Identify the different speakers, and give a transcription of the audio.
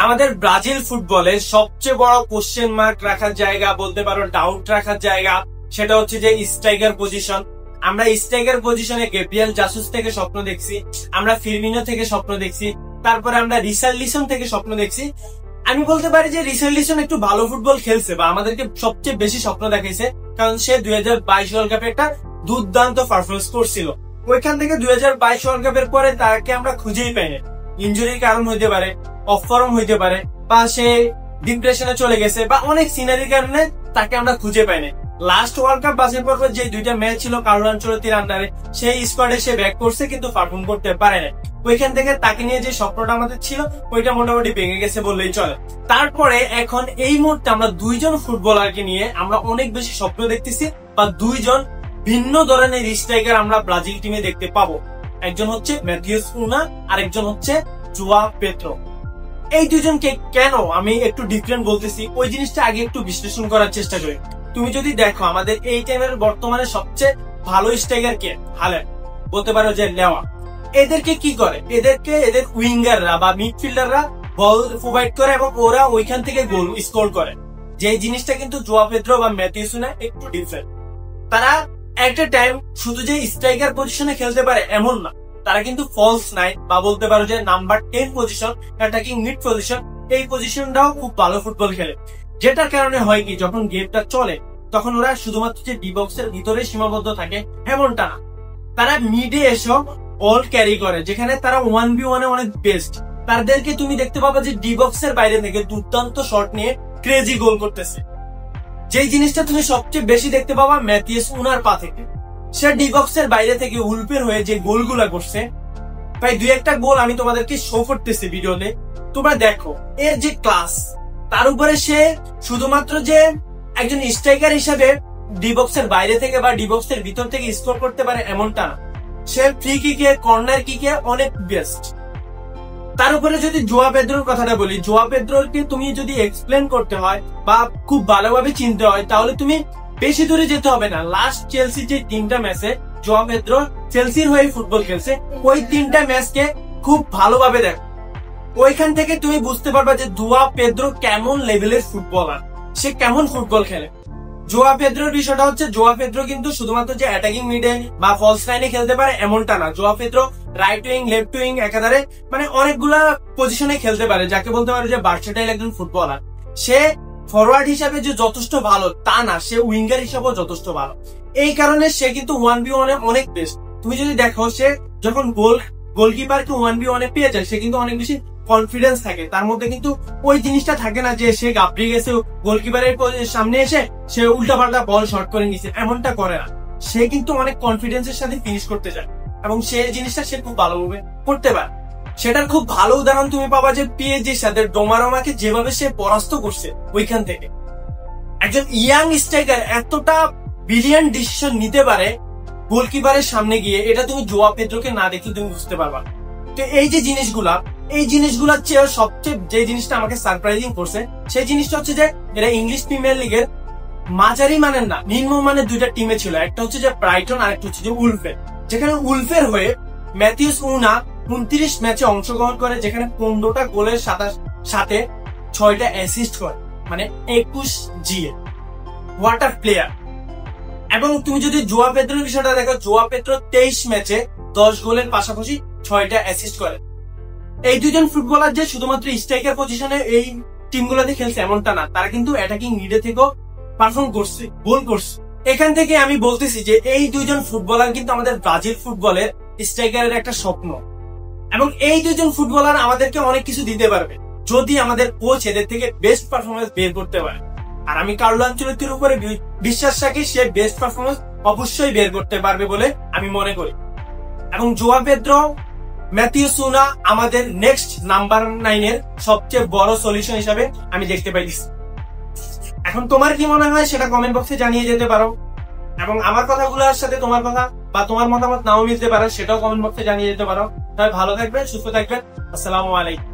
Speaker 1: আমাদের ব্রাজিল ফুটবলের সবচেয়ে বড় কোশ্চেন মার্ক রাখার জায়গা বলতে পারো, ডাউট রাখার জায়গা, সেটা হচ্ছে যে স্ট্রাইকার পজিশন। আমরা স্ট্রাইকার পজিশনে গ্যাব্রিয়েল জাসুস থেকে স্বপ্ন দেখছি, আমরা ফিরমিনো থেকে স্বপ্ন দেখছি, তারপরে আমরা রিচার্লিসন থেকে স্বপ্ন দেখছি। আমি বলতে পারি যে রিচার্লিসন একটু ভালো ফুটবল খেলছে বা আমাদেরকে সবচেয়ে বেশি স্বপ্ন দেখাইছে, কারণ সে 2022 ওয়ার্ল্ড কাপে একটা দুর্দান্ত পারফরমেন্স করছিল। ওইখান থেকে 2022 ওয়ার্ল্ড কাপের পরে তাকে আমরা খুঁজেই পাইনি। ইনজুরির কারণ হইতে পারে, অফ ফর্ম হইতে পারে, বা সে ডিপ্রেশনে চলে গেছে, বা অনেক সিনারির কারণে তাকে আমরা খুঁজে পাইনি। লাস্ট ওয়ার্ল্ড কাপ বাছাই পর্বে যে দুইটা ম্যাচ ছিল কার্লো আনচেলত্তির আন্ডারে, সেই স্কোয়াডে সে ব্যাক করছে কিন্তু পারফর্ম করতে পারে না। ওইখান থেকে তাকে নিয়ে যে স্বপ্নটা আমাদের ছিল ওইটা মোটামুটি ভেঙে গেছে বললেই চলে। তারপরে এখন এই মুহূর্তে আমরা দুইজন ফুটবলারকে নিয়ে আমরা অনেক বেশি স্বপ্ন দেখতেছি, বা দুইজন ভিন্ন ধরনের স্ট্রাইকার আমরা ব্রাজিল টিমে দেখতে পাবো। একজন হচ্ছে ম্যাথিউস কুনা, আরেকজন হচ্ছে জোয়া পেদ্রো। এই দুজনকে কেন আমি একটু ডিফারেন্ট বলতেছি, ওই জিনিসটা আগে একটু বিশ্লেষণ করার চেষ্টা করি। তুমি যদি দেখো আমাদের এই টাইমের বর্তমানে সবচেয়ে ভালো স্ট্রাইকার কে, হাল্যান্ড, বলতে পারো যে লেওয়া। এদেরকে কি করে, এদের উইঙ্গাররা বা মিডফিল্ডাররা বল প্রোভাইড করে এবং ওরা ওইখান থেকে গোল স্কোর করে। যে জিনিসটা কিন্তু জোয়া পেদ্রো বা ম্যাথিউস কুনা একটু ডিফারেন্ট। তারা একটা টাইম শুধু যে স্ট্রাইকার পজিশনে খেলতে পারে এমন না, তারা কিন্তু ফলস নাইন বা বলতে পারো যে number 10 position, attacking mid position, এই পজিশনটাও খুব ভালো ফুটবল খেলে। যেটার কারণে হয় কি, যখন গেমটা চলে তখন ওরা শুধুমাত্র যে ডি বক্সের ভিতরে সীমাবদ্ধ থাকে এমনটা না, তারা মিডে এসেও বল ক্যারি করে, যেখানে তারা 1v1 এ অনেক বেস্ট। তাদেরকে তুমি দেখতে পাবা যে ডি বক্সের বাইরে থেকে দুর্দান্ত শট নিয়ে ক্রেজি গোল করতেছে। যেই জিনিসটা তুমি সবচেয়ে বেশি দেখতে পাবা ম্যাথিউস কুনার পা থেকে। সে ডি বক্সের বাইরে থেকে উল্পের হয়ে যে গোলগুলা করছে, প্রায় 2-1টা গোল আমি তোমাদেরকে শো করতেছি ভিডিওতে, তোমরা দেখো এর যে ক্লাস। তার উপরে সে শুধুমাত্র যে একজন স্ট্রাইকার হিসেবে ডি বক্সের বাইরে থেকে বা ডি বক্সের ভিতর থেকে স্কোর করতে পারে এমনটা না, সে ফ্রি কিকে, কর্নার কিকে অনেক বেস্ট। তার উপরে যদি জোয়া পেদ্রোর কথাটা বলি, জোয়া পেদ্রোকে তুমি যদি এক্সপ্লেন করতে হয় বা খুব ভালোভাবে চিনতে হয়, তাহলে তুমি বেশি দূরে যেতে হবে না। লাস্ট চেলসি যে 3টা ম্যাচে জোয়া পেদ্রো চেলসির হয়ে ফুটবল খেলছে, ওই 3টা ম্যাচকে খুব ভালোভাবে দেখো। ওইখান থেকে তুমি বুঝতে পারবা যে জোয়া পেদ্রো কেমন লেভেলের ফুটবলার, সে কেমন ফুটবল খেলে। জোয়া পেদ্রোর বিষয়টা হচ্ছে, জোয়া পেদ্রো কিন্তু শুধুমাত্র যে অ্যাটাকিং মিডে বা ফলস লাইনে খেলতে পারে এমনটা না। João Pedro right wing, left wing, একাধারে মানে অনেকগুলা পজিশনে খেলতে পারে, যাকে বলতে পারে যে ভার্সেটাইল একজন ফুটবলার। সে ফরওয়ার্ড হিসাবে যে যথেষ্ট ভালো তা না, সে উইঙ্গার হিসাবেও যথেষ্ট ভালো। এই কারণে সে কিন্তু 1v1 এ অনেক বেস্ট। তুমি যদি দেখো সে যখন গোলকিপারকে 1v1 এ পেয়ে যায়, সে কিন্তু অনেক বেশি কনফিডেন্স থাকে তার মধ্যে, কিন্তু ওই জিনিসটা থাকে না যে সে গাবড়ে গেছে গোলকিপারের সামনে এসে সে উল্টাপাল্টা বল শর্ট করে নিছে, এমনটা করে না। সে কিন্তু অনেক কনফিডেন্সের সাথে ফিনিশ করতে যায় এবং সেই জিনিসটা সে খুব ভালোভাবে করতে পারে। সেটার খুব ভালো উদাহরণ তুমি পাবা যে পিএসজির সাথে ডোমারোমাকে যেভাবে সে পরাস্ত করছে। ওইখান থেকে একজন ইয়াং স্ট্রাইকার এতটা ব্রিলিয়ান্ট ডিসিশন নিতে পারে গোলকিপারের সামনে গিয়ে, এটা তুমি জোয়া পেদ্রোকে না দেখলে তুমি বুঝতে পারবা। তো এই যে জিনিসগুলার চেয়ে সবচেয়ে যে জিনিসটা আমাকে সারপ্রাইজিং করছে, সেই জিনিসটা হচ্ছে যে এরা ইংলিশ প্রিমিয়ার লিগের মাঝারি মানের না, নিম্ন মানের দুইটা টিমে ছিল। একটা হচ্ছে যে ব্রাইটন, আর একটা হচ্ছে যে উলফের। যেখানে উলফের হয়ে ম্যাথিউস কুনা 29 ম্যাচে অংশগ্রহণ করে, যেখানে 15টা গোলের সাথে 6টা অ্যাসিস্ট করে, মানে 21 GA। Water player. এবং তুমি যদি জোয়া পেদ্রোর বিষয়টা দেখো, জোয়া পেদ্রো 23 ম্যাচে 10 গোলের পাশাপাশি 6টা অ্যাসিস্ট করে। এই দুইজন ফুটবলার যে শুধুমাত্র স্ট্রাইকার পজিশনে এই টিমগুলোতে খেলছে এমনটা না, তারা কিন্তু অ্যাটাকিং মিডে থেকেও পারফর্ম করছে, গোল করছে। এখান থেকে আমি বলতেছি যে এই দুইজন ফুটবলার কিন্তু আমাদের ব্রাজিল ফুটবলের স্ট্রাইকারের একটা স্বপ্ন, এবং এই দুইজন ফুটবলার আমাদেরকে অনেক কিছু দিতে পারবে যদি আমাদের কোচ এদের থেকে বেস্ট পারফরমেন্স বের করতে পারে। আর আমি কার্লো আনচেলত্তির উপরে বিশ্বাস রাখি, সে বেস্ট পারফরমেন্স অবশ্যই বের করতে পারবে বলে আমি মনে করি। এবং জোয়া পেদ্রো, ম্যাথিউস কুনা আমাদের নেক্সট নাম্বার 9 এর সবচেয়ে বড় সলিউশন হিসাবে আমি দেখতে পাইছি। এখন তোমার কি মনে হয় সেটা কমেন্ট বক্সে জানিয়ে যেতে পারো, এবং আমার কথাগুলোর সাথে তোমার কথা বা তোমার মতামত নাও মিলতে পারে, সেটাও কমেন্ট বক্সে জানিয়ে যেতে পারো। তাহলে ভালো থাকবেন, সুস্থ থাকবেন। আসসালামু আলাইকুম।